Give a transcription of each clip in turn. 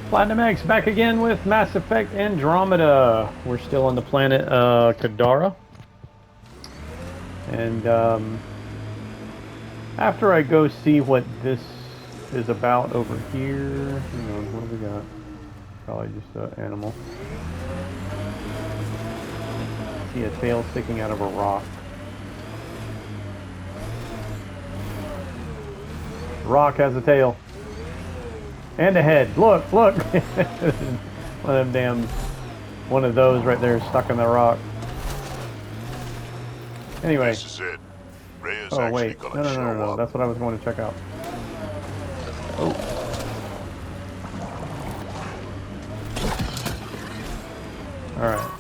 Platinum X back again with Mass Effect Andromeda. We're still on the planet Kadara. And after I go see what this is about over here, hang on, what do we got? Probably just an animal. See a tail sticking out of a rock. The rock has a tail. And a head. Look, look! One of those right there stuck in the rock. Anyway. This is it. Rhea's Oh actually wait, gonna show no. up. That's what I was going to check out. Oh. Alright.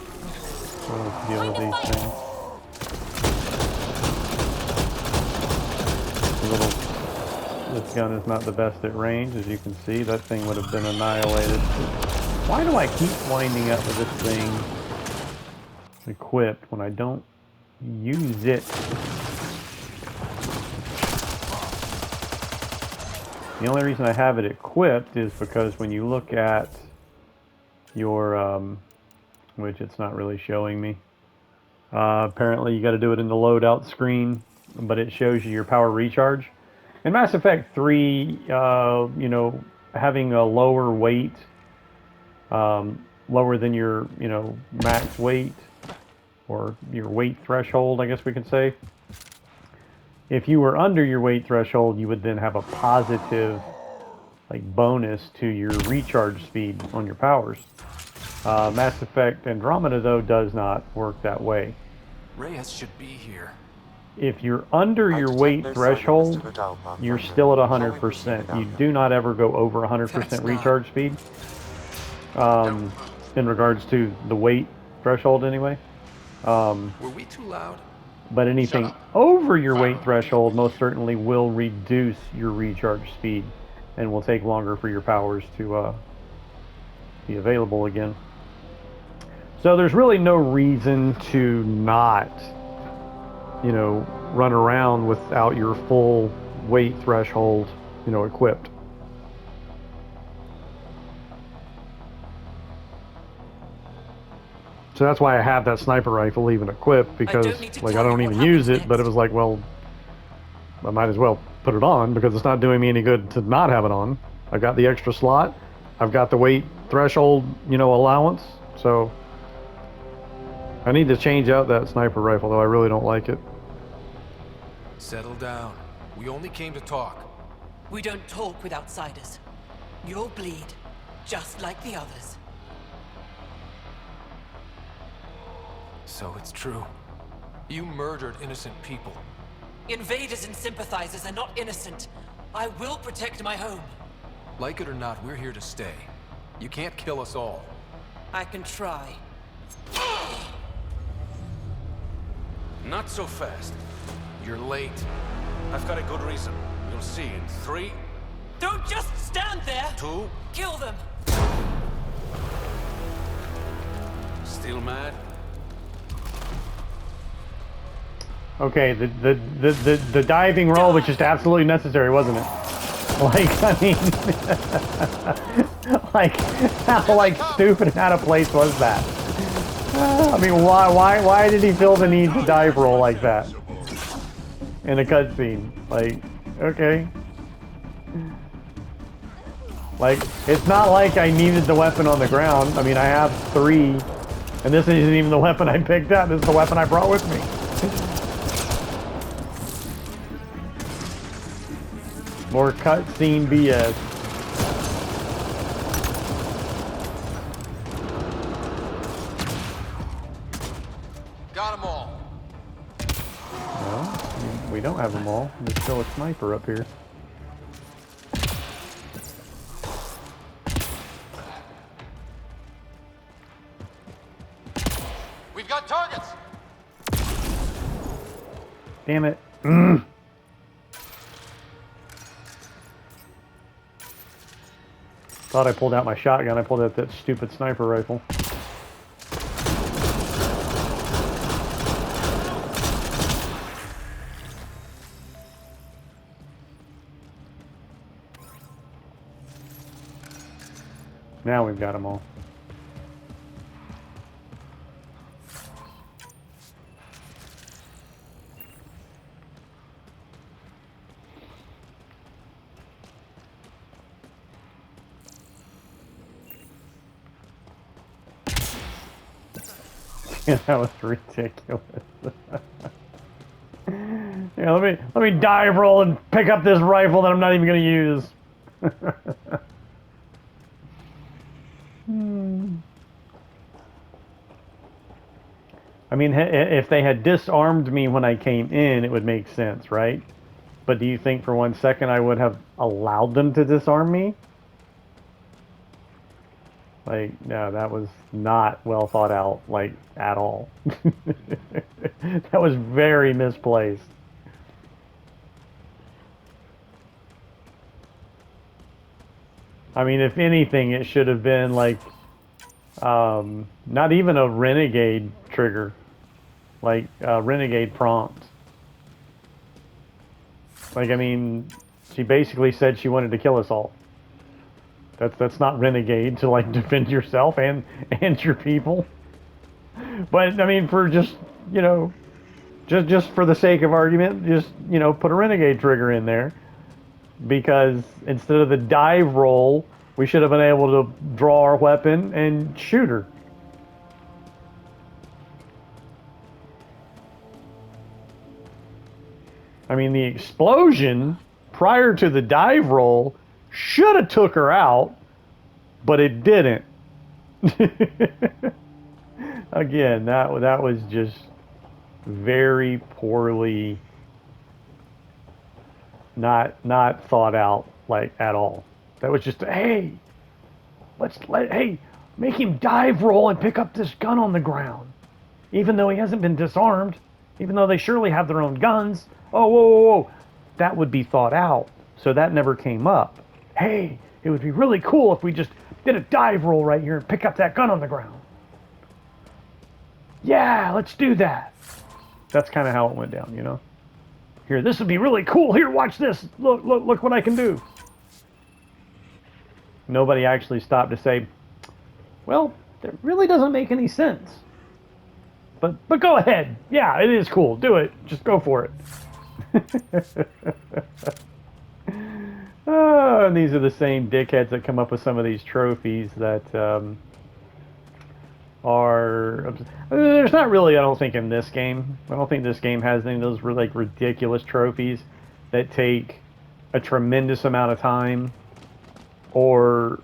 So let's deal with these things. This gun is not the best at range, as you can see. That thing would have been annihilated. Why do I keep winding up with this thing equipped when I don't use it? The only reason I have it equipped is because when you look at your, which it's not really showing me, apparently you got to do it in the loadout screen, but it shows you your power recharge. In Mass Effect 3, you know, having a lower weight, lower than your, you know, max weight, or your weight threshold, I guess we could say. If you were under your weight threshold, you would then have a positive, like, bonus to your recharge speed on your powers. Mass Effect Andromeda, though, does not work that way. Reyes should be here. If you're under your weight threshold, you're still at 100%. You do not ever go over 100% recharge speed. In regards to the weight threshold, anyway. Were we too loud? But anything over your weight threshold most certainly will reduce your recharge speed and will take longer for your powers to be available again. So there's really no reason to not, you know, run around without your full weight threshold, you know, equipped. So that's why I have that sniper rifle even equipped, because like I don't even use it, but it was like, well, I might as well put it on because it's not doing me any good to not have it on. I've got the extra slot. I've got the weight threshold, you know, allowance. So I need to change out that sniper rifle, though I really don't like it. Settle down. We only came to talk. We don't talk with outsiders. You'll bleed, just like the others. So it's true. You murdered innocent people. Invaders and sympathizers are not innocent. I will protect my home. Like it or not, we're here to stay. You can't kill us all. I can try. Not so fast. You're late. I've got a good reason. You'll see in 3, Don't just stand there! 2, Kill them! still mad? Okay, the diving roll was just absolutely necessary, wasn't it? Like, I mean, like, how like stupid and out of place was that? I mean, why did he feel the need to dive roll like that in a cutscene? Like, okay. Like, it's not like I needed the weapon on the ground. I mean, I have 3, and this isn't even the weapon I picked up. This is the weapon I brought with me. More cutscene BS. Got them all. No, we don't have them all. There's still a sniper up here. We've got targets. Damn it. Thought I pulled out my shotgun. I pulled out that stupid sniper rifle. Now we've got them all. Yeah, that was ridiculous. Yeah, let me dive roll and pick up this rifle that I'm not even going to use. I mean, if they had disarmed me when I came in, it would make sense, right? But do you think for 1 second I would have allowed them to disarm me? Like, no, that was not well thought out, like, at all. That was very misplaced. I mean, if anything, it should have been, like, not even a renegade trigger. Like, a renegade prompt. Like, I mean, she basically said she wanted to kill us all. That's not renegade to like defend yourself and your people. But I mean, for just just for the sake of argument, just put a renegade trigger in there, because instead of the dive roll, we should have been able to draw our weapon and shoot her. I mean, the explosion prior to the dive roll should have took her out, but it didn't. Again, that was just very poorly, not thought out, like, at all. That was just, hey, hey, make him dive roll and pick up this gun on the ground, even though he hasn't been disarmed, even though they surely have their own guns. Oh, whoa, whoa, whoa. That would be thought out. So that never came up. Hey, it would be really cool if we just did a dive roll right here and pick up that gun on the ground. Yeah, let's do that. That's kind of how it went down, you know? Here, this would be really cool. Here, watch this. Look what I can do. Nobody actually stopped to say, well, that really doesn't make any sense. But go ahead. Yeah, it is cool. Do it. Just go for it. Oh, and these are the same dickheads that come up with some of these trophies that are... There's not really, I don't think, in this game. I don't think this game has any of those like ridiculous trophies that take a tremendous amount of time, or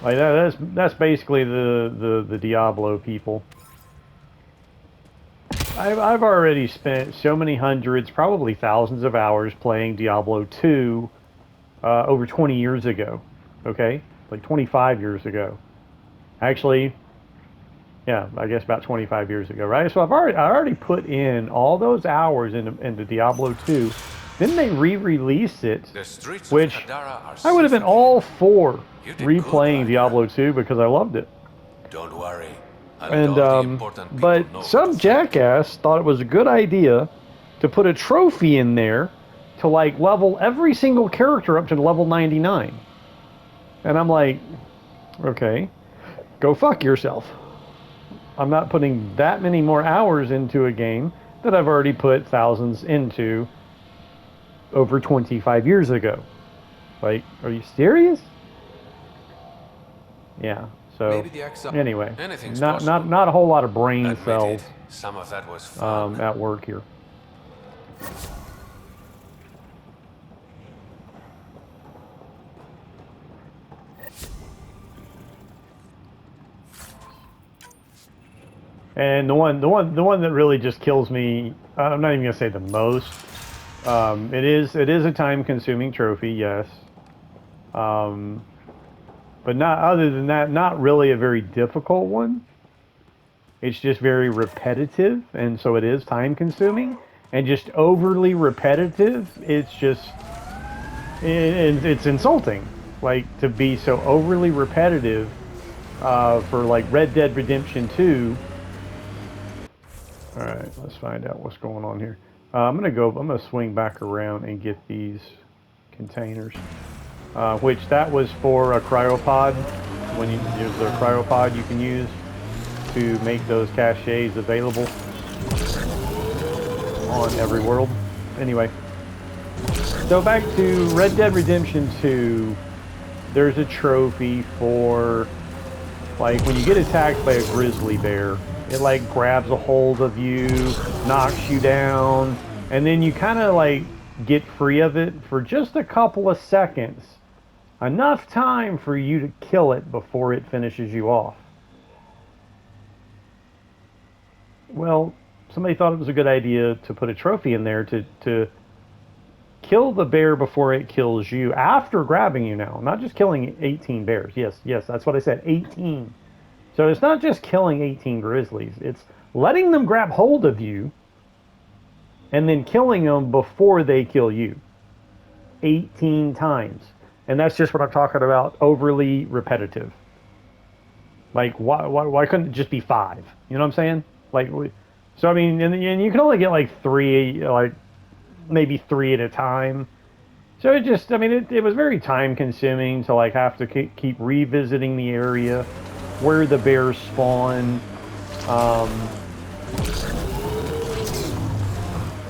like that's basically the Diablo people. I've already spent so many hundreds, probably thousands of hours playing Diablo 2 over 20 years ago. Okay, like 25 years ago. Actually, yeah, I guess about 25 years ago, right? So I already put in all those hours into Diablo 2. Then they re-released it, which I would have been all for replaying Diablo 2 because I loved it. Don't worry. And but some jackass thought it was a good idea to put a trophy in there to like level every single character up to level 99. And I'm like, okay, go fuck yourself. I'm not putting that many more hours into a game that I've already put thousands into over 25 years ago. Like, are you serious? Yeah. So anyway, not a whole lot of brain cells some of that was fun. at work here. And the one that really just kills me, I'm not even gonna say the most. It is a time-consuming trophy, yes. But not, other than that, not really a very difficult one. It's just very repetitive, and so it is time-consuming, and just overly repetitive. It's just, it's insulting, like, to be so overly repetitive for like Red Dead Redemption 2. All right, let's find out what's going on here. I'm gonna swing back around and get these containers. which that was for a cryopod. When there's a cryopod you can use to make those caches available on every world. Anyway, so back to Red Dead Redemption 2. There's a trophy for, like, when you get attacked by a grizzly bear, it like grabs a hold of you, knocks you down, and then you kind of like get free of it for just a couple of seconds. Enough time for you to kill it before it finishes you off. Well, somebody thought it was a good idea to put a trophy in there to kill the bear before it kills you, after grabbing you now. Not just killing 18 bears. Yes, that's what I said, 18. So it's not just killing 18 grizzlies. It's letting them grab hold of you and then killing them before they kill you. 18 times. And that's just what I'm talking about, overly repetitive. Like, why couldn't it just be 5? You know what I'm saying? Like, so I mean, and you can only get like 3, like maybe 3 at a time. So it just, I mean, it was very time consuming to like have to keep revisiting the area where the bears spawn,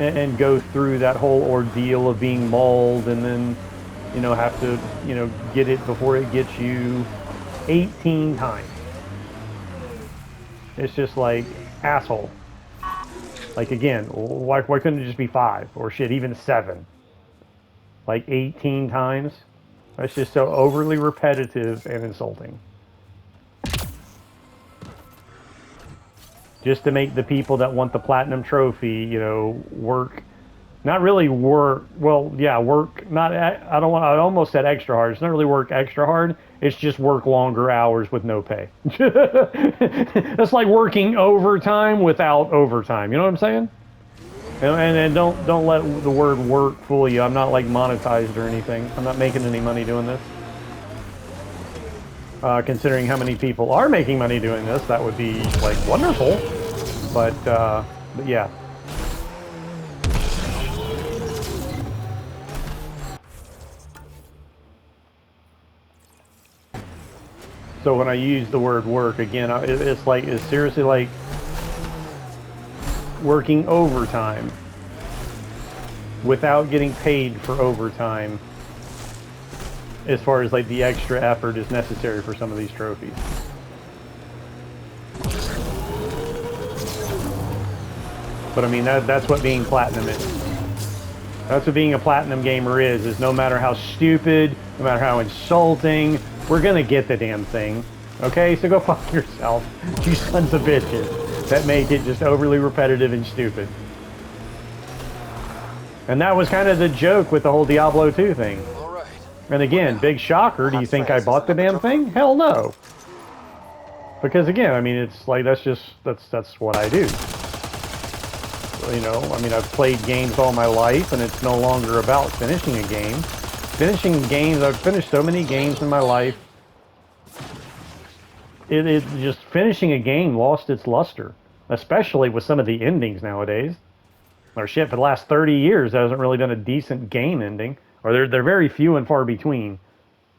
and go through that whole ordeal of being mauled, and then, you know, have to, you know, get it before it gets you 18 times. It's just like, asshole. Like, again, why couldn't it just be 5? Or shit, even 7? Like 18 times? That's just so overly repetitive and insulting. Just to make the people that want the platinum trophy, you know, work. Not really work, well, yeah, work, not, I almost said extra hard. It's not really work extra hard. It's just work longer hours with no pay. That's like working overtime without overtime. You know what I'm saying? And don't let the word work fool you. I'm not like monetized or anything. I'm not making any money doing this. Considering how many people are making money doing this, that would be like wonderful. But yeah. So when I use the word work, again, it's seriously like working overtime without getting paid for overtime, as far as like the extra effort is necessary for some of these trophies. But I mean, that's what being platinum is. That's what being a platinum gamer is no matter how stupid, no matter how insulting, we're gonna get the damn thing. Okay, so go fuck yourself, you sons of bitches that make it just overly repetitive and stupid. And that was kind of the joke with the whole Diablo 2 thing. All right. And again, big shocker, do you think I bought the damn thing? Hell no. Because again, I mean, it's like, that's what I do. You know, I mean, I've played games all my life, and it's no longer about finishing a game. Finishing games, I've finished so many games in my life. It just, finishing a game lost its luster, especially with some of the endings nowadays. Or shit, for the last 30 years, there hasn't really been a decent game ending, or they're very few and far between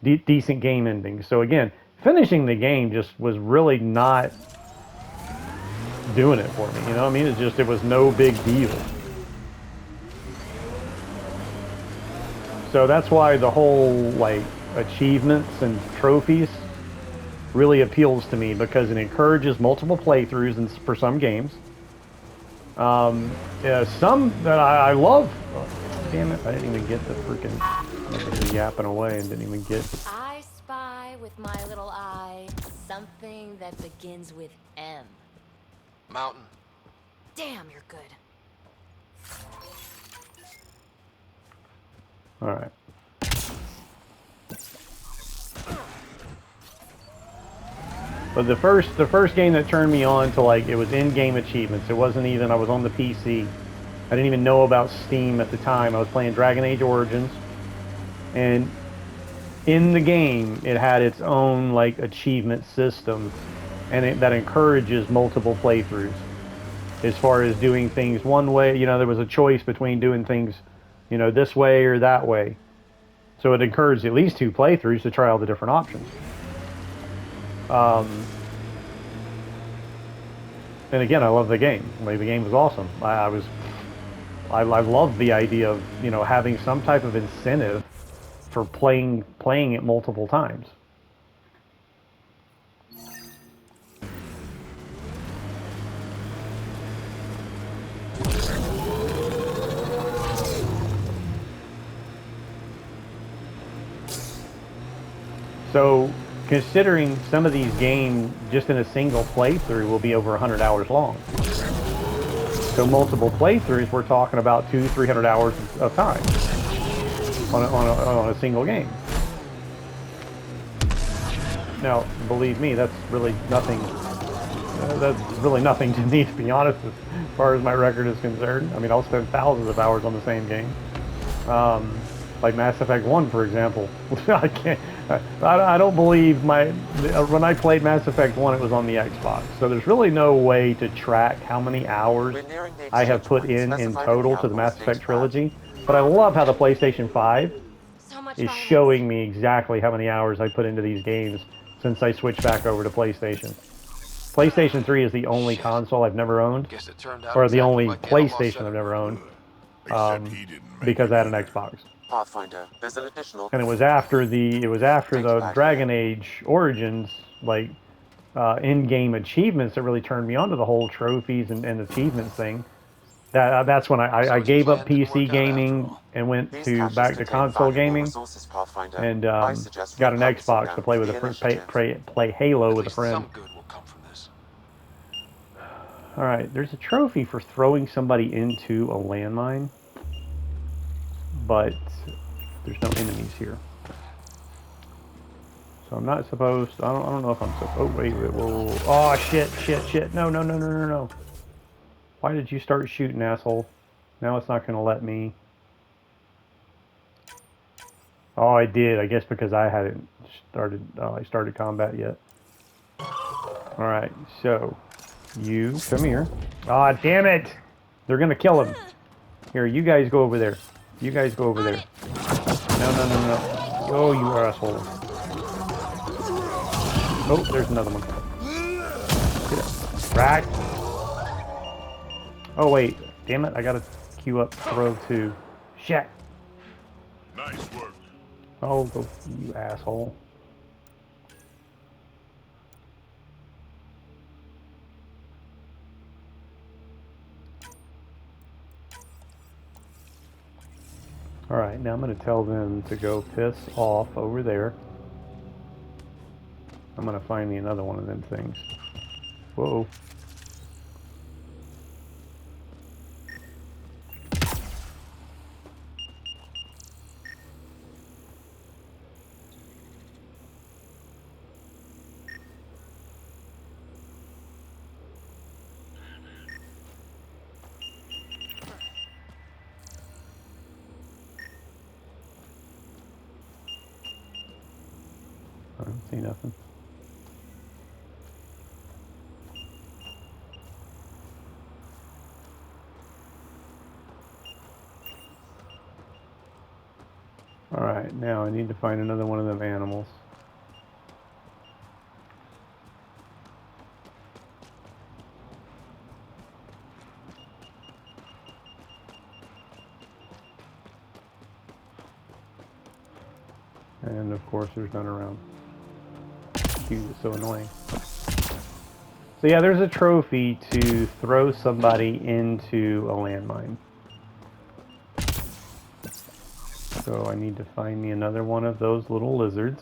decent game endings. So again, finishing the game just was really not doing it for me. You know what I mean? It was no big deal. So that's why the whole like achievements and trophies really appeals to me, because it encourages multiple playthroughs for some games. Yeah, some that I love. Oh, damn it! I didn't even get the freaking. I was yapping away and didn't even get. I spy with my little eye something that begins with M. Mountain. Damn, you're good. All right. But the first game that turned me on to, like, it was in-game achievements. It wasn't even, I was on the PC. I didn't even know about Steam at the time. I was playing Dragon Age Origins. And in the game, it had its own, like, achievement system. And that encourages multiple playthroughs. As far as doing things one way, you know, there was a choice between doing things, you know, this way or that way. So it encouraged at least 2 playthroughs to try all the different options. And again, I love the game. Like, the game was awesome. I love the idea of, you know, having some type of incentive for playing it multiple times. So, considering some of these games just in a single playthrough will be over 100 hours long. So multiple playthroughs, we're talking about 200-300 hours of time on a single game. Now, believe me, that's really nothing. That's really nothing to me, to be honest, as far as my record is concerned. I mean, I'll spend thousands of hours on the same game. Like Mass Effect 1, for example. I can't. I don't believe when I played Mass Effect 1, it was on the Xbox. So there's really no way to track how many hours I have put in total to the Mass Effect trilogy. But I love how the PlayStation 5 So much is violence. showing me exactly how many hours I put into these games since I switched back over to PlayStation. PlayStation 3 is the only console I've never owned, Guess it turned out or the exactly only like the Outlaw PlayStation said I've it never would. owned, Except he didn't make because it I had an either. Xbox. Pathfinder, there's an additional. And it was after the Back Dragon here. Age Origins, like, in-game achievements that really turned me on to the whole trophies and achievements thing. That's when I So his gave up plan didn't PC work out after gaming all. and went These to caches back to contain console valuable gaming, resources, Pathfinder. and I suggest got an repurposing Xbox to them play for with the a friend, initiative. play Halo At with a least friend. some good will come from this. All right, there's a trophy for throwing somebody into a landmine, but there's no enemies here. So I'm not supposed. I don't know if I'm supposed. Oh wait, whoa. Oh shit. No. No. Why did you start shooting, asshole? Now it's not gonna let me. Oh, I did. I guess because I hadn't started. I started combat yet. All right. So you come here. Ah, oh, damn it! They're gonna kill him. Here, you guys go over there. You guys go over On there. it. No. Oh, you asshole. Oh, there's another one. Get it. Right. Oh, wait. Damn it. I gotta queue up throw too. Shit. Nice work. Oh, go, you asshole. Alright, now I'm gonna tell them to go piss off over there. I'm gonna find me another one of them things. Whoa. I don't see nothing. Alright, now I need to find another one of them animals. And of course there's none around. Dude, it's so annoying. So yeah, there's a trophy to throw somebody into a landmine. So I need to find me another one of those little lizards.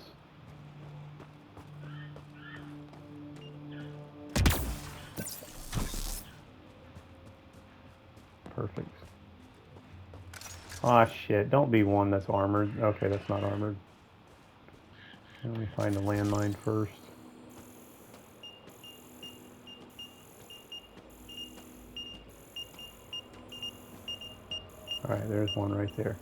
Perfect. Ah, shit. Don't be one that's armored. Okay, that's not armored. Let me find a landmine first. Alright, there's one right there.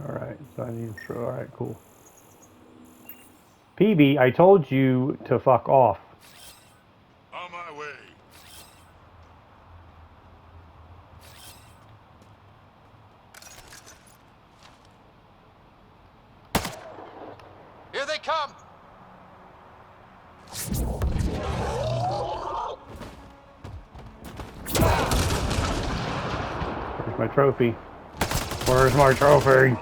Alright, so I need to throw. Alright, cool. PB, I told you to fuck off. On my way. they come! Where's my trophy? Where's my trophy?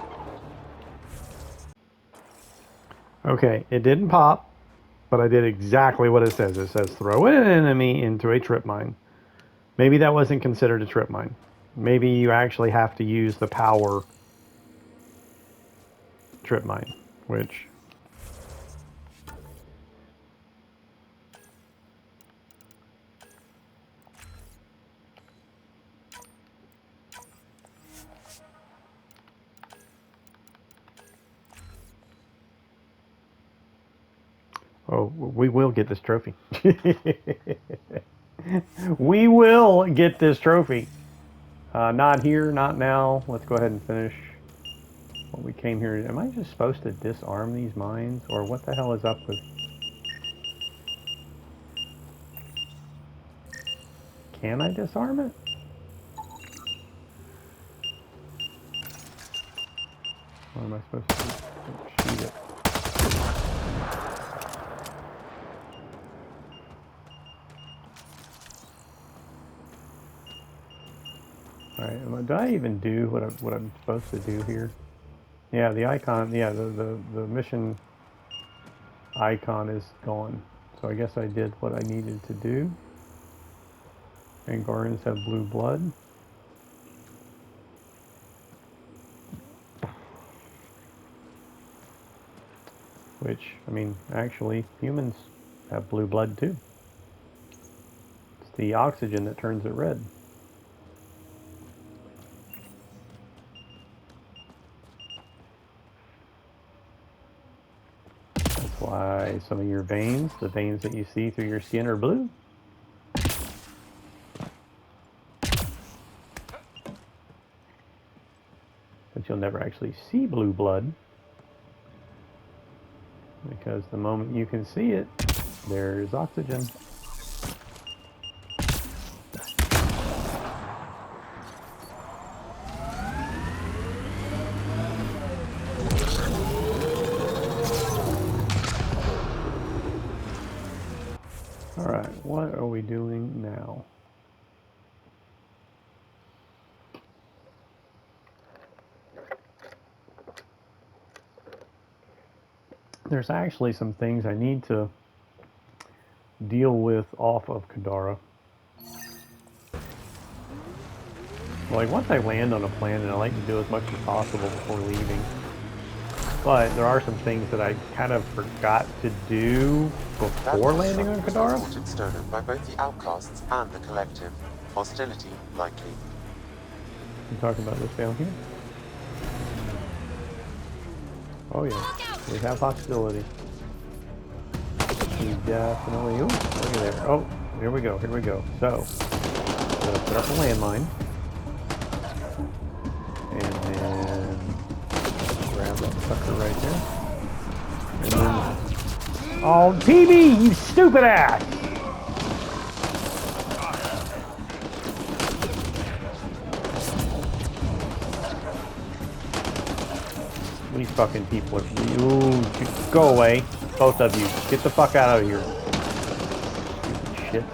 Okay, it didn't pop, but I did exactly what it says. It says throw an enemy into a trip mine. Maybe that wasn't considered a trip mine. Maybe you actually have to use the power trip mine, which... Oh, we will get this trophy. We will get this trophy. Not here, not now. Let's go ahead and finish what we came here. Am I just supposed to disarm these mines? Or what the hell is up with... Can I disarm it? What am I supposed to do? Shoot it. Alright, did I even do what I'm supposed to do here? Yeah, the icon, yeah, the mission icon is gone. So I guess I did what I needed to do. And Guardians have blue blood. Which, I mean, actually, humans have blue blood too. It's the oxygen that turns it red. That's why some of your veins, the veins that you see through your skin, are blue. But you'll never actually see blue blood. Because the moment you can see it, there's oxygen. Alright, what are we doing now? There's actually some things I need to deal with off of Kadara. Like, once I land on a planet, I like to do as much as possible before leaving. But there are some things that I kind of forgot to do before landing on Kadara. Stolen by both the outcasts and the collective. Hostility likely. You talking about this down here? Oh yeah, we have hostility. We definitely. Ooh, look at there. Oh, here we go. Here we go. So, gonna put up a landmine, and then grab that sucker right there, and then. Oh, TV, you stupid ass! These fucking people are... Ooh, go away. Both of you. Get the fuck out of here. Stupid shit.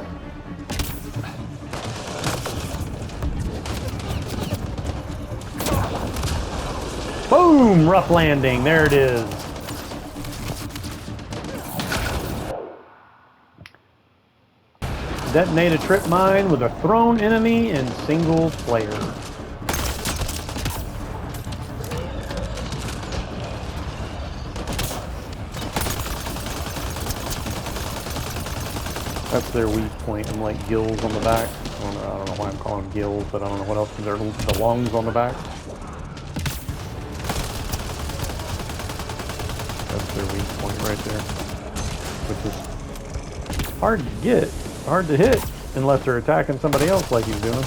Boom! Rough landing. There it is. Detonate a trip mine with a thrown enemy and single player. That's their weak point, and like gills on the back. I don't know why I'm calling them gills, but I don't know what else. They're the lungs on the back. That's their weak point right there. Which is hard to get, hard to hit, unless they're attacking somebody else like he's doing.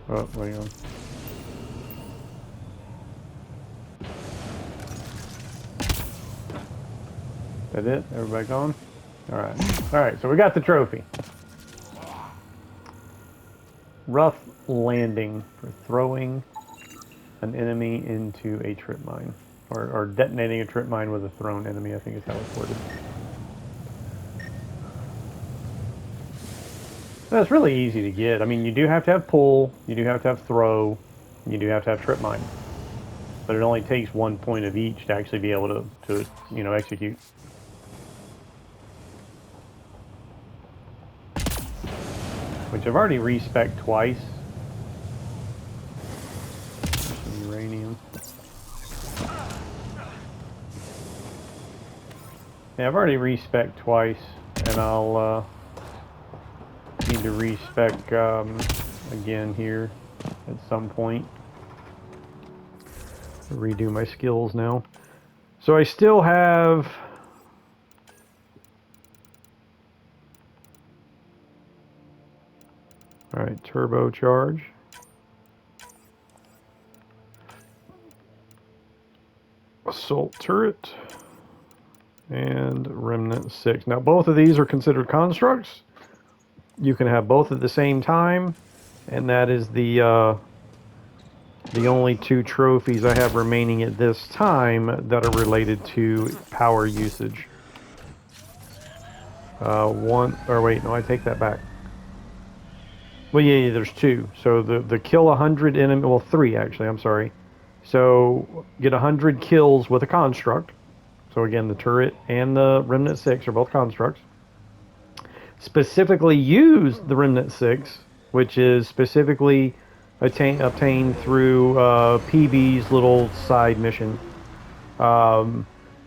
Oh, what are you on? That it? Everybody gone? Alright. Alright, so we got the trophy. rough landing for throwing an enemy into a trip mine. Or detonating a trip mine with a thrown enemy, I think is how it's worded. That's really easy to get. I mean, you do have to have pull, you do have to have throw, and you do have to have trip mine. But it only takes 1 point of each to actually be able to you know, execute. Which I've already respec'd twice. Some uranium. Yeah, I've already respec'd twice, and I'll need to respec again here at some point. Redo my skills now. So I still have alright, turbocharge. Assault turret. And Remnant 6. Now both of these are considered constructs. You can have both at the same time, and that is the only 2 trophies I have remaining at this time that are related to power usage. I take that back. Well, yeah, there's 2. So the kill 100 enemy, well 3 actually, I'm sorry. So get 100 kills with a construct. So again, the turret and the Remnant 6 are both constructs. Specifically use the Remnant 6, which is specifically obtained through PB's little side mission. On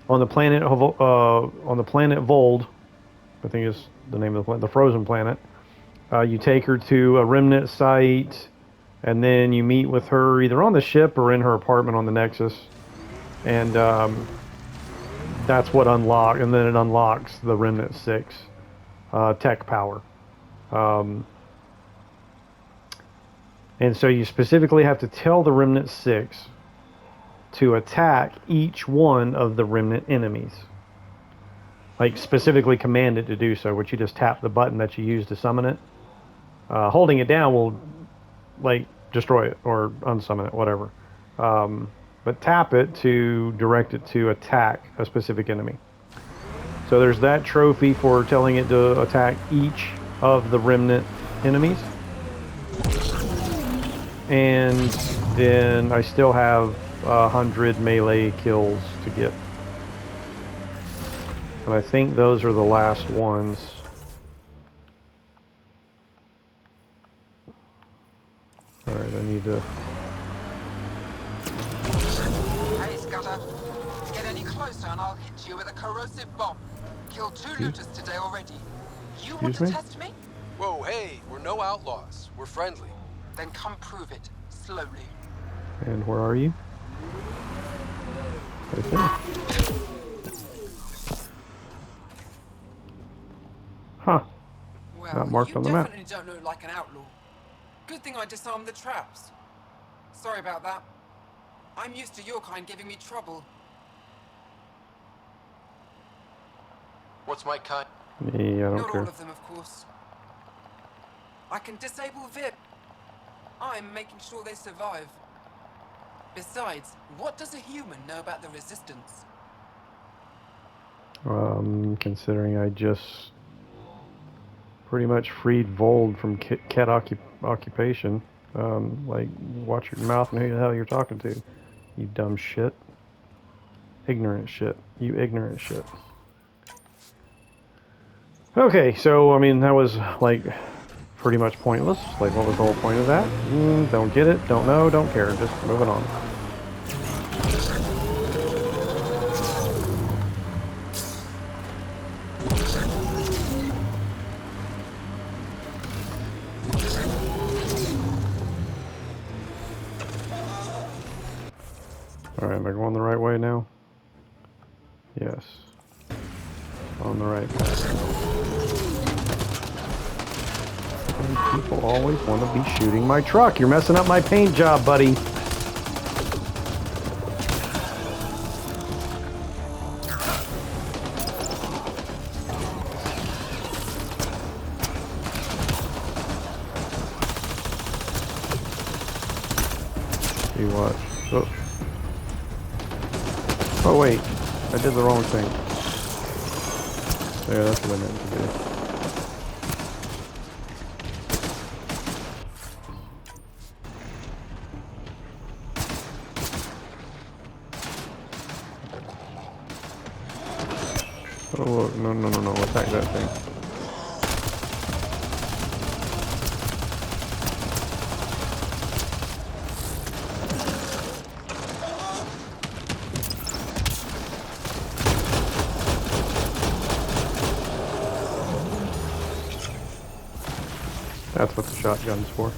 the planet Vold, I think is the name of the planet, the frozen planet. You take her to a Remnant site, and then you meet with her either on the ship or in her apartment on the Nexus. And that's what and then it unlocks the Remnant 6 tech power. And so you specifically have to tell the Remnant 6 to attack each one of the Remnant enemies. Like, specifically command it to do so, which you just tap the button that you use to summon it. Holding it down will, like, destroy it or unsummon it, whatever. But tap it to direct it to attack a specific enemy. So there's that trophy for telling it to attack each of the Remnant enemies. And then I still have 100 melee kills to get. And I think those are the last ones. Alright, I need to... Hey, Scudder. Get any closer and I'll hit you with a corrosive bomb. Killed 2 looters today already. You want to test me? Whoa, hey, we're no outlaws. We're friendly. Then come prove it, slowly. And where are you? Right there. Huh. Well, Not marked you on the map. definitely don't look like an outlaw. Good thing I disarmed the traps. Sorry about that. I'm used to your kind giving me trouble. What's my kind? Yeah, I don't Not care. all of them, of course. I can disable VIP. I'm making sure they survive. Besides, what does a human know about the Resistance? Considering I just pretty much freed Vold from cat occupation. Like, watch your mouth and who the hell you're talking to. You dumb shit. Ignorant shit. You ignorant shit. Okay, so, I mean, that was, like, pretty much pointless. Like, what was the whole point of that? Don't get it, don't know, don't care. Just moving on. Alright, am I going the right way now? Yes. On the right path. And people always want to be shooting my truck. You're messing up my paint job, buddy. See, watch. Oh. Oh wait, I did the wrong thing. Yeah, that's what I meant to do. Oh, no, attack that thing. That's what the shotgun's for.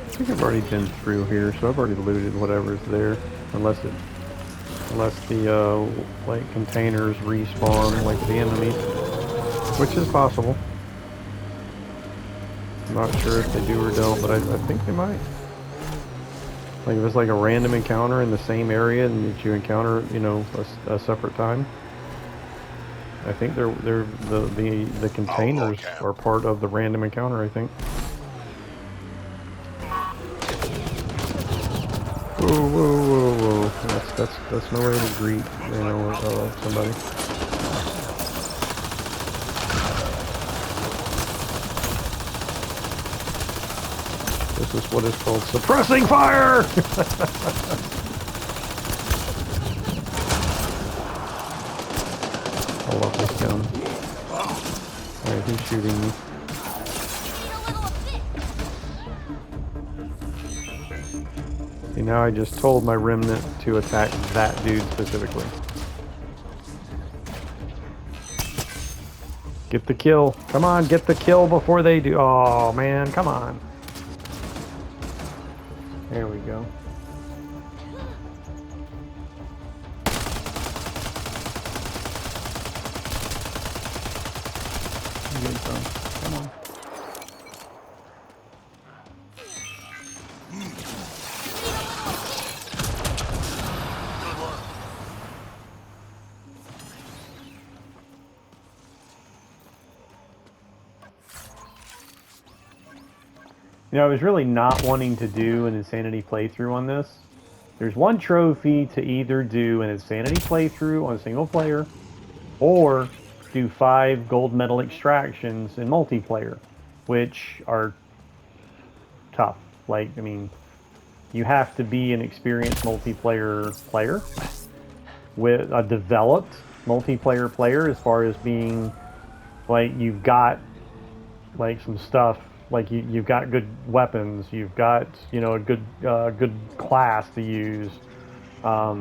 I think I've already been through here, so I've already looted whatever's there, unless the like containers respawn like the enemies, which is possible. I'm not sure if they do or don't, but I think they might. Like if it's like a random encounter in the same area and that you encounter, you know, a separate time. I think the containers are part of the random encounter, I think. Whoa. That's no way to greet, you know, somebody. This is what is called suppressing fire! I love this gun. Alright, he's shooting me. See, now I just told my remnant to attack that dude specifically. Get the kill. Come on, get the kill before they do. Oh, man, come on. There we go. Get some. Come on. You know, I was really not wanting to do an Insanity playthrough on this. There's one trophy to either do an Insanity playthrough on single player, or do 5 gold medal extractions in multiplayer, which are tough. Like, I mean, you have to be an experienced multiplayer player, with a developed multiplayer player, as far as being, like, you've got, like, some stuff. Like you've got good weapons, you've got, you know, a good class to use. I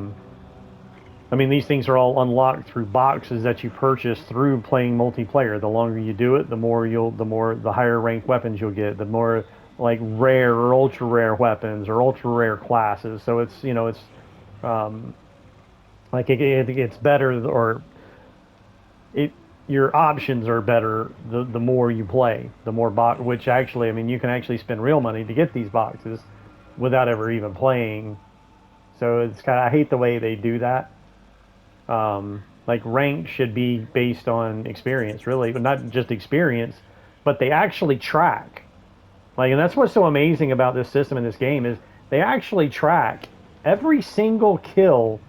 mean, these things are all unlocked through boxes that you purchase through playing multiplayer. The longer you do it, the higher ranked weapons you'll get, the more like rare or ultra rare weapons or ultra rare classes. So it's, you know, it's like it's better, or your options are better the more you play, the more which actually, I mean, you can actually spend real money to get these boxes without ever even playing. So it's kind of, I hate the way they do that. Like rank should be based on experience, really, but not just experience, but they actually track. Like, and that's what's so amazing about this system in this game, is they actually track every single kill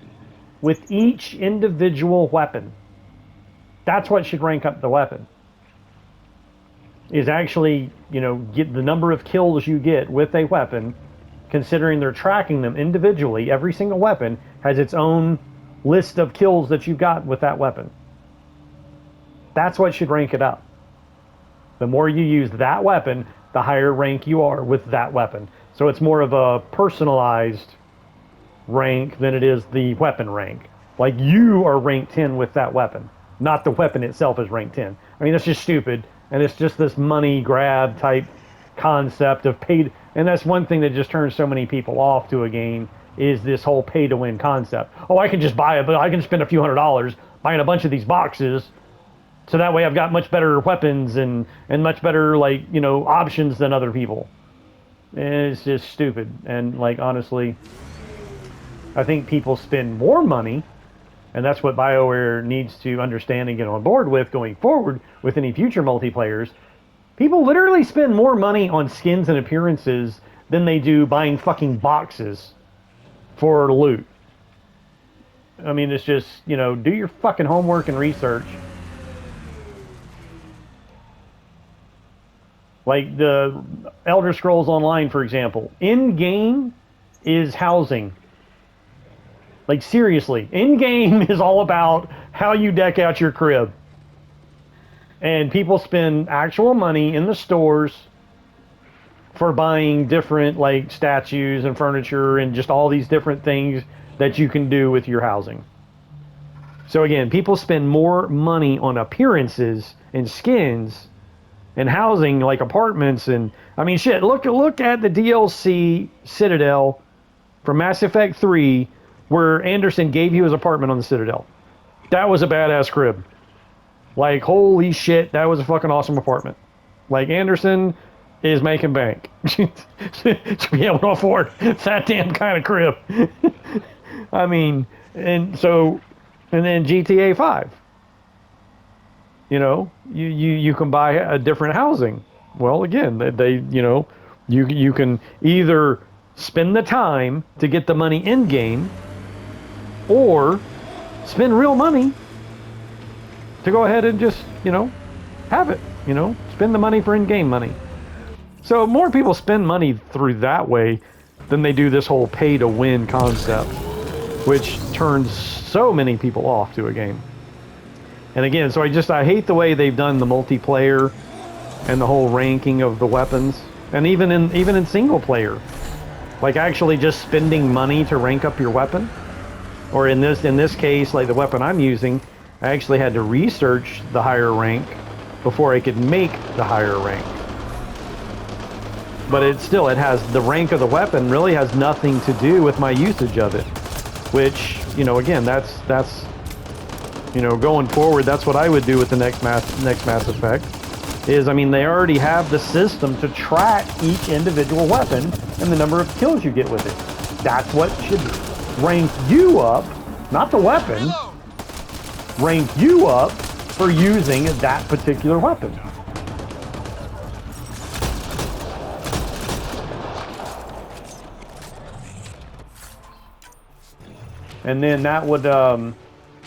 with each individual weapon. That's what should rank up the weapon. Is actually, you know, get the number of kills you get with a weapon, considering they're tracking them individually. Every single weapon has its own list of kills that you got with that weapon. That's what should rank it up. The more you use that weapon, the higher rank you are with that weapon. So it's more of a personalized rank than it is the weapon rank. Like, you are rank 10 with that weapon, not the weapon itself is rank 10. I mean, that's just stupid, and it's just this money grab type concept of paid, and that's one thing that just turns so many people off to a game, is this whole pay to win concept. Oh, I can just buy it, but I can spend a few $100s buying a bunch of these boxes, so that way I've got much better weapons and much better, like, you know, options than other people. It's just stupid. And like honestly, I think people spend more money, and that's what BioWare needs to understand and get on board with going forward with any future multiplayers. People literally spend more money on skins and appearances than they do buying fucking boxes for loot. I mean, it's just, you know, do your fucking homework and research. Like the Elder Scrolls Online, for example, in-game is housing. Like seriously, in-game is all about how you deck out your crib. And people spend actual money in the stores for buying different like statues and furniture and just all these different things that you can do with your housing. So again, people spend more money on appearances and skins and housing like apartments and I mean shit, look at the DLC Citadel from Mass Effect 3 where Anderson gave you his apartment on the Citadel. That was a badass crib. Like holy shit, that was a fucking awesome apartment. Like Anderson is making bank to be able to afford that damn kind of crib. I mean, and then GTA 5. You know, you can buy a different housing. Well, again, they you know, you can either spend the time to get the money in game, or spend real money to go ahead and just, you know, have it. You know, spend the money for in-game money. So more people spend money through that way than they do this whole pay-to-win concept, which turns so many people off to a game. And again, so I hate the way they've done the multiplayer and the whole ranking of the weapons, and even in single player, like actually just spending money to rank up your weapon, or in this case, like the weapon I'm using, I actually had to research the higher rank before I could make the higher rank. But it has the rank of the weapon really has nothing to do with my usage of it, which, you know, again, that's you know, going forward, that's what I would do with the next Mass Effect. Is, I mean, they already have the system to track each individual weapon and the number of kills you get with it. That's what should rank you up, not the weapon. Rank you up for using that particular weapon. And then that would,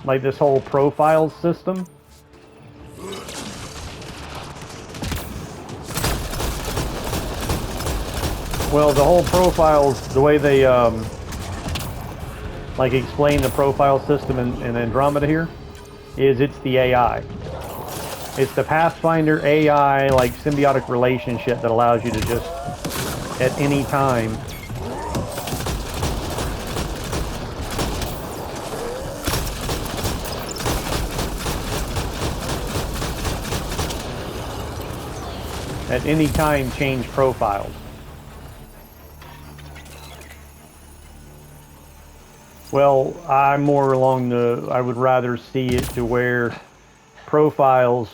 like this whole profile system. Well, the whole profiles, the way they, like explain the profile system in Andromeda here, is it's the AI. It's the Pathfinder AI, like symbiotic relationship that allows you to just, at any time, change profiles. Well, I'm more along I would rather see it to where profiles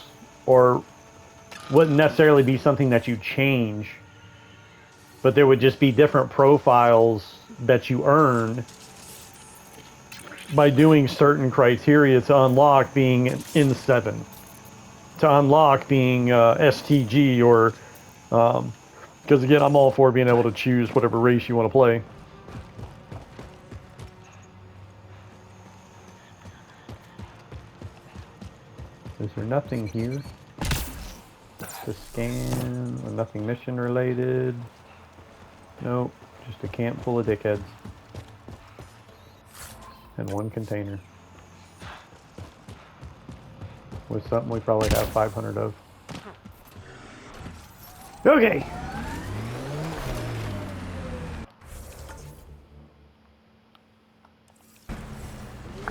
or wouldn't necessarily be something that you change, but there would just be different profiles that you earn by doing certain criteria to unlock being N7. To unlock being STG or, because again, I'm all for being able to choose whatever race you want to play. Is there nothing here to scan or nothing mission related? Nope, just a camp full of dickheads and one container with something we probably have 500 of. Okay.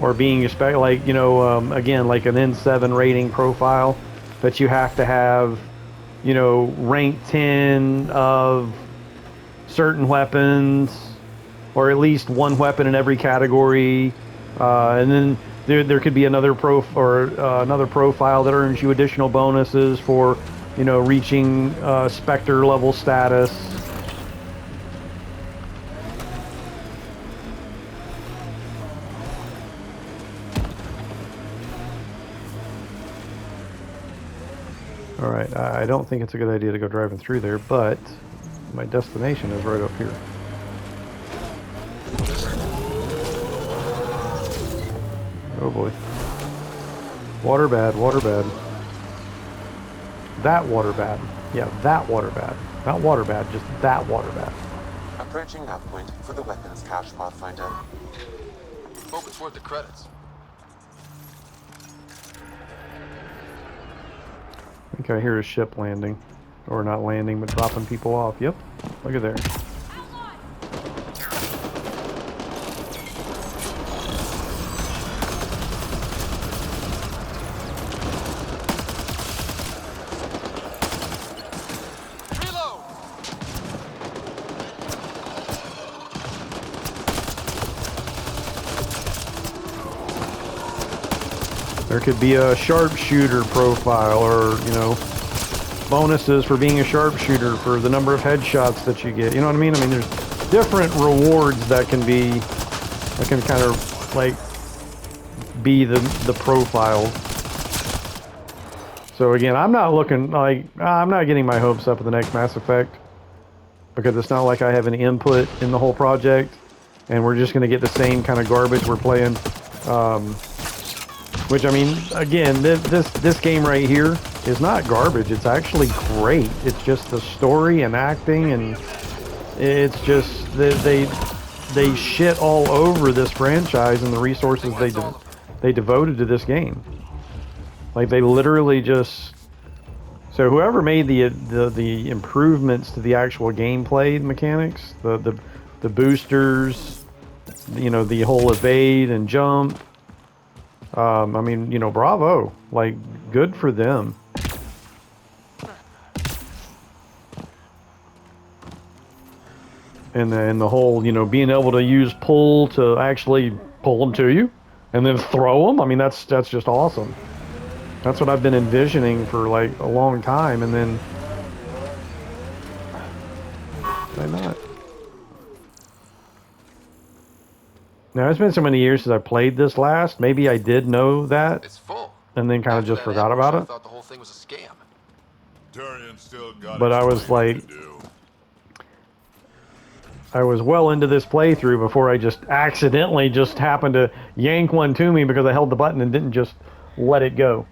Or being like, you know, again, like an N7 rating profile, that you have to have, you know, rank 10 of certain weapons, or at least one weapon in every category, and then there could be another another profile that earns you additional bonuses for, you know, reaching Spectre level status. Alright, I don't think it's a good idea to go driving through there, but my destination is right up here. Oh boy. Water bad, water bad. That water bad. Yeah, that water bad. Not water bad, just that water bad. Approaching nav point for the weapons cache, Pathfinder. Hope it's worth the credits. I think I hear a ship landing. Or not landing, but dropping people off. Yep. Look at there. There could be a sharpshooter profile, or, you know, bonuses for being a sharpshooter for the number of headshots that you get. You know what I mean? I mean, there's different rewards that can kind of, like, be the profile. So again, I'm not looking, like, I'm not getting my hopes up for the next Mass Effect, because it's not like I have any input in the whole project, and we're just going to get the same kind of garbage we're playing. Which, I mean, again, this game right here is not garbage. It's actually great. It's just the story and acting, and it's just they shit all over this franchise and the resources they devoted to this game. Like, they literally just... So whoever made the improvements to the actual gameplay mechanics, the boosters, you know, the whole evade and jump. I mean, you know, bravo. Like, good for them. And the whole, you know, being able to use pull to actually pull them to you and then throw them. I mean, that's just awesome. That's what I've been envisioning for like a long time, and then why not? Now, it's been so many years since I played this last. Maybe I did know that, It's full. and then kind of After just that forgot ambush, about I it. thought the whole thing was a scam. Turian still got But I was explaining like, to do. I was well into this playthrough before I just accidentally just happened to yank one to me because I held the button and didn't just let it go.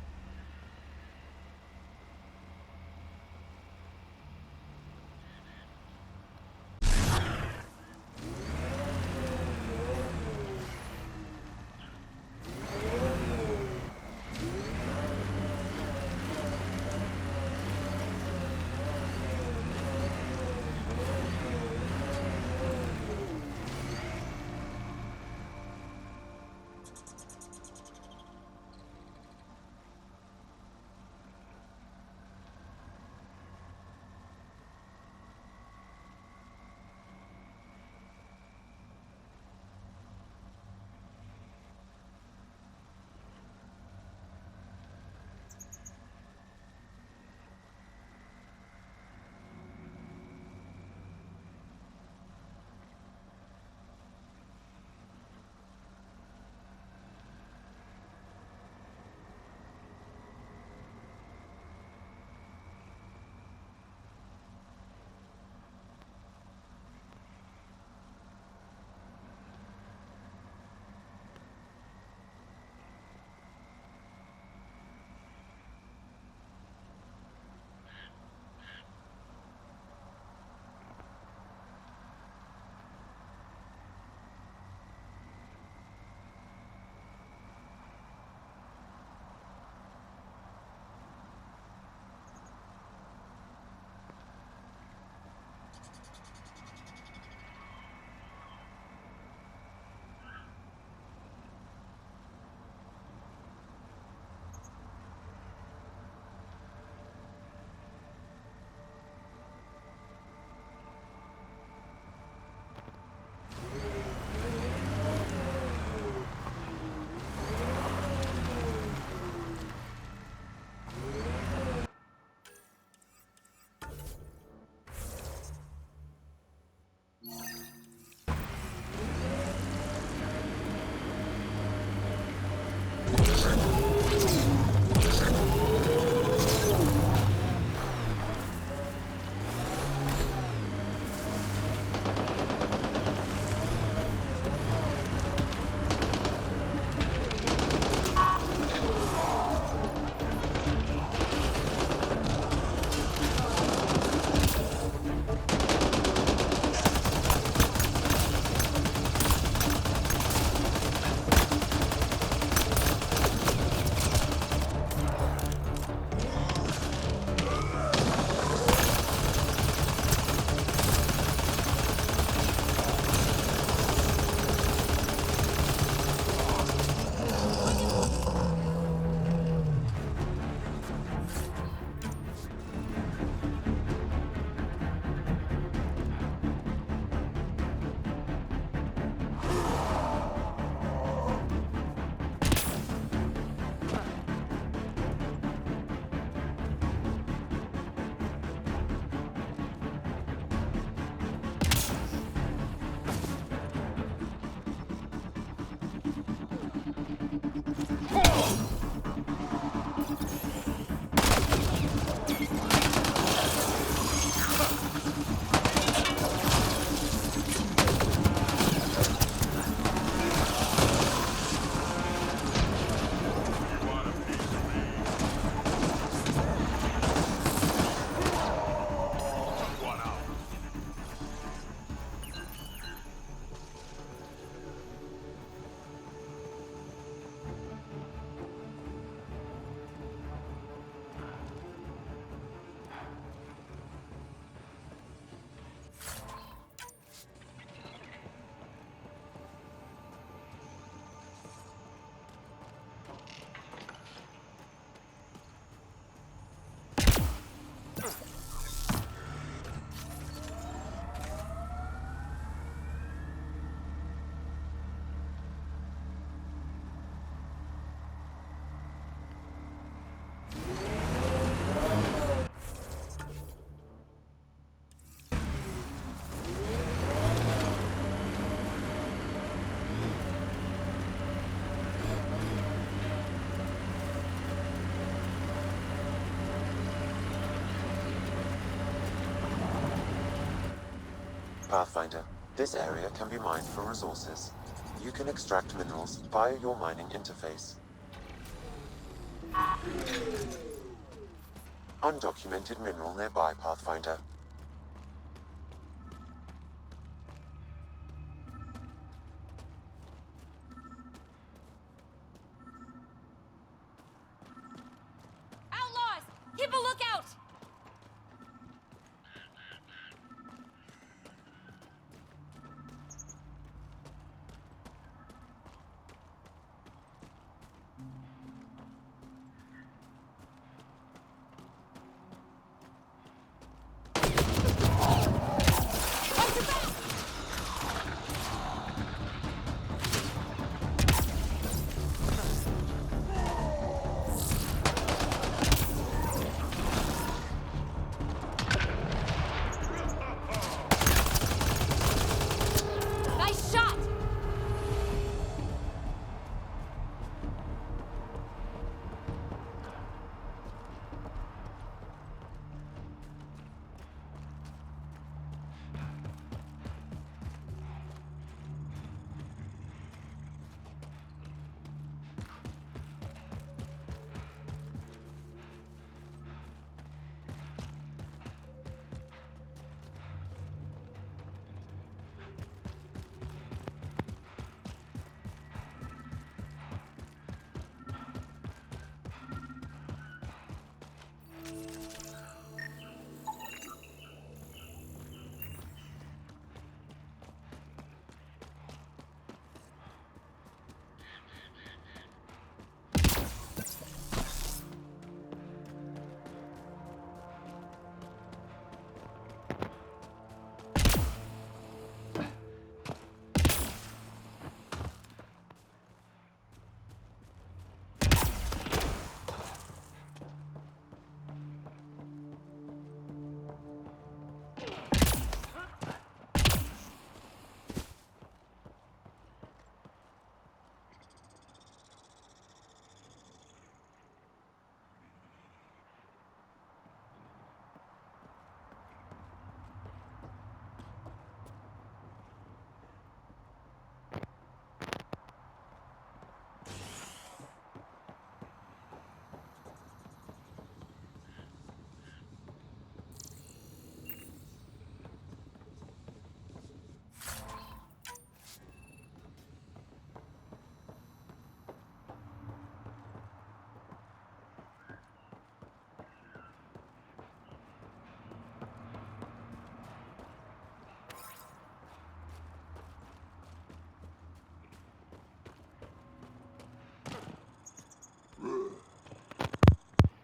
Pathfinder, this area can be mined for resources. You can extract minerals via your mining interface. Undocumented mineral nearby, Pathfinder. Outlaws! Keep a lookout! Nice shot!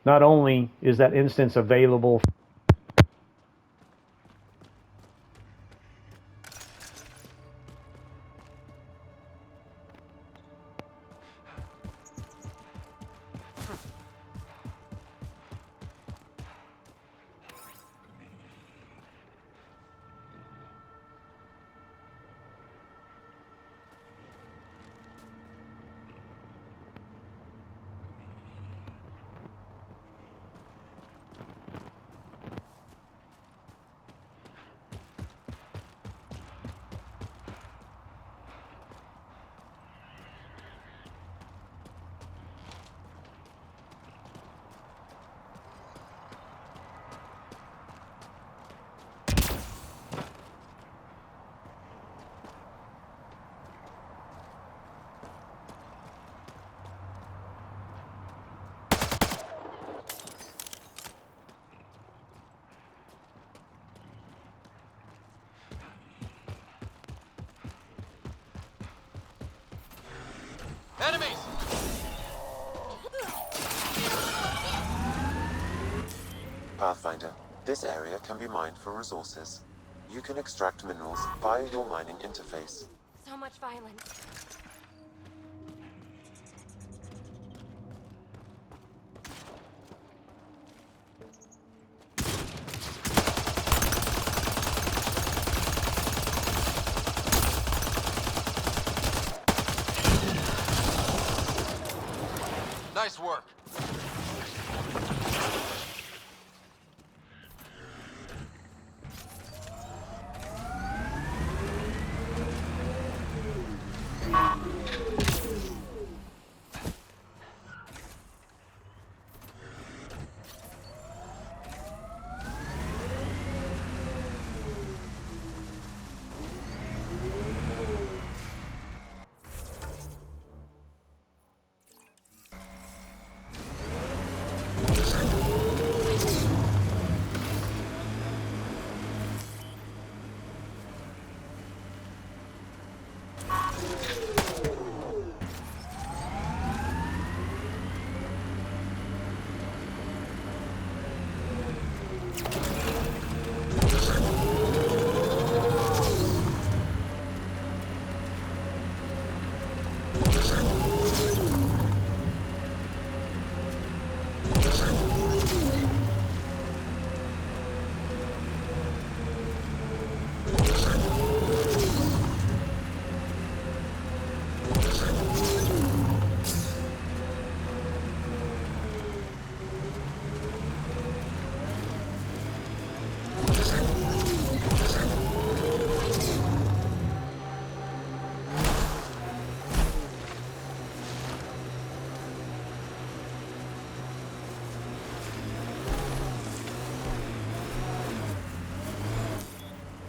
Not only is that instance available Enemies! Pathfinder, this area can be mined for resources. You can extract minerals via your mining interface. So much violence. Nice work.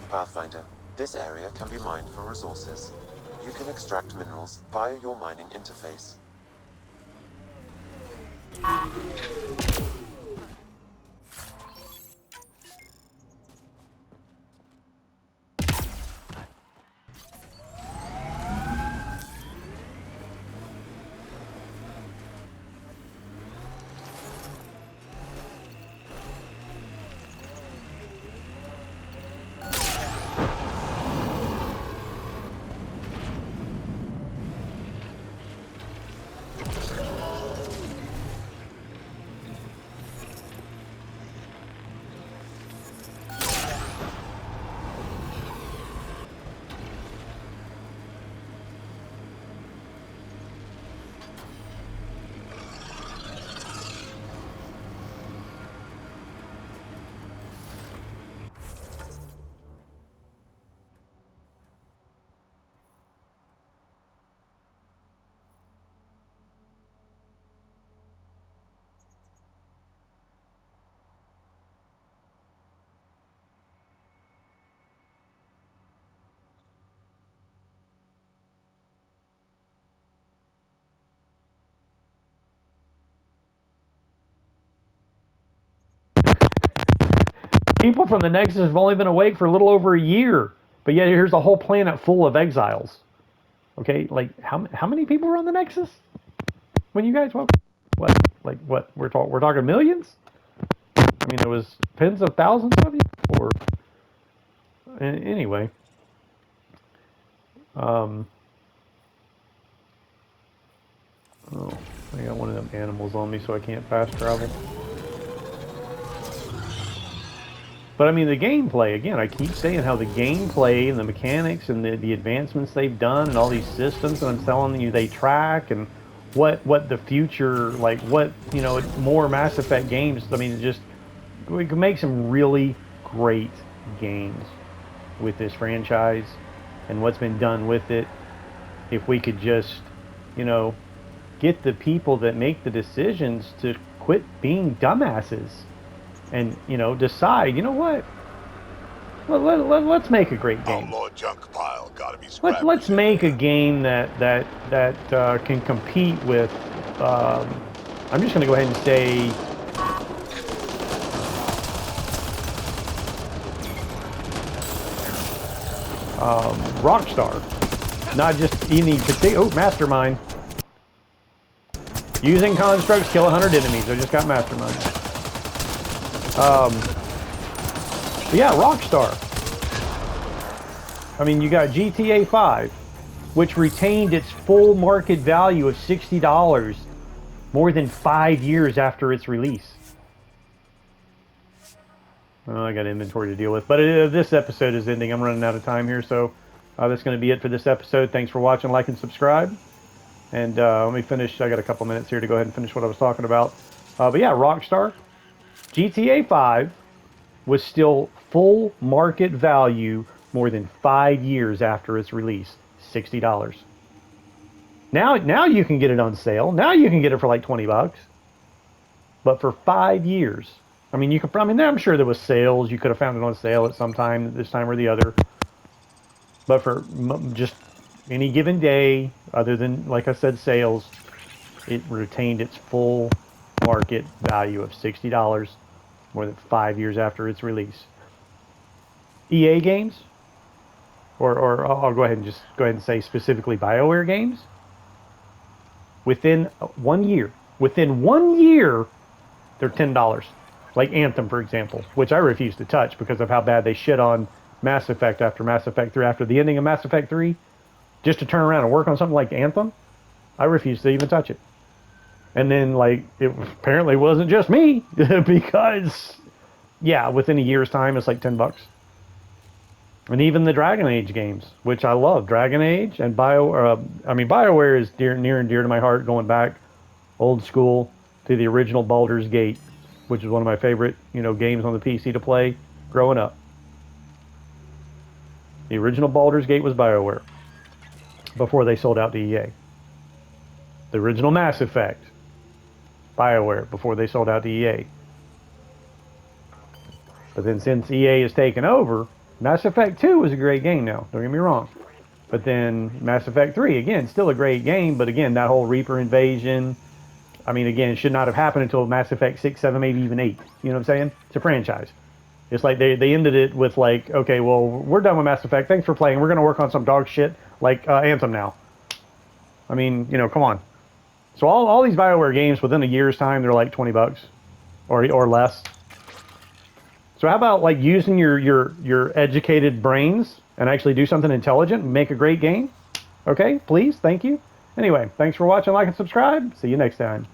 Pathfinder, this area can be mined for resources. You can extract minerals via your mining interface. People from the Nexus have only been awake for a little over a year, but yet here's a whole planet full of exiles. Okay, like how many people were on the Nexus when you guys woke? What? Like what? We're talking millions? I mean, it was tens of thousands of you, or anyway. Oh, I got one of them animals on me, so I can't fast travel. But I mean, the gameplay, again, I keep saying how the gameplay and the mechanics and the advancements they've done and all these systems, and I'm telling you, they track and what the future, like what, more Mass Effect games, I mean, we can make some really great games with this franchise and what's been done with it. If we could just, get the people that make the decisions to quit being dumbasses and decide, what, let's make a great game. Outlaw junk pile, gotta be scrapped. Let's make a game that can compete with. I'm just going to go ahead and say. Rockstar, not just any particular. Oh, Mastermind. Using constructs, kill 100 enemies. I just got Mastermind. But yeah, Rockstar. I mean, you got GTA 5, which retained its full market value of $60 more than 5 years after its release. Well, I got inventory to deal with, but this episode is ending. I'm running out of time here, so that's going to be it for this episode. Thanks for watching, like, and subscribe. And let me finish. I got a couple minutes here to go ahead and finish what I was talking about. But yeah, Rockstar, GTA 5 was still full market value more than 5 years after its release. $60. Now you can get it on sale. Now you can get it for like $20. But for 5 years, I mean, I'm sure there was sales. You could have found it on sale at some time, this time or the other. But for just any given day, other than, like I said, sales, it retained its full market value of $60 more than 5 years after its release. EA games, or I'll go ahead and say specifically BioWare games, within 1 year, they're $10. Like Anthem, for example, which I refuse to touch because of how bad they shit on Mass Effect after Mass Effect 3, after the ending of Mass Effect 3, just to turn around and work on something like Anthem. I refuse to even touch it. And then, like, it apparently wasn't just me, because, yeah, within a year's time, it's like $10. And even the Dragon Age games, which I love, Dragon Age and BioWare is near and dear to my heart, going back old school to the original Baldur's Gate, which is one of my favorite, games on the PC to play growing up. The original Baldur's Gate was BioWare before they sold out to EA. The original Mass Effect, BioWare before they sold out to EA. But then since EA has taken over, Mass Effect 2 is a great game now, don't get me wrong. But then Mass Effect 3, again, still a great game, but again, that whole Reaper invasion, I mean, again, it should not have happened until Mass Effect 6, 7, maybe even 8. You know what I'm saying? It's a franchise. It's like they ended it with like, okay, well, we're done with Mass Effect. Thanks for playing. We're going to work on some dog shit like Anthem now. I mean, come on. So all these BioWare games, within a year's time, they're like $20 or less. So how about like using your educated brains and actually do something intelligent and make a great game? Okay, please, thank you. Anyway, thanks for watching, like, and subscribe. See you next time.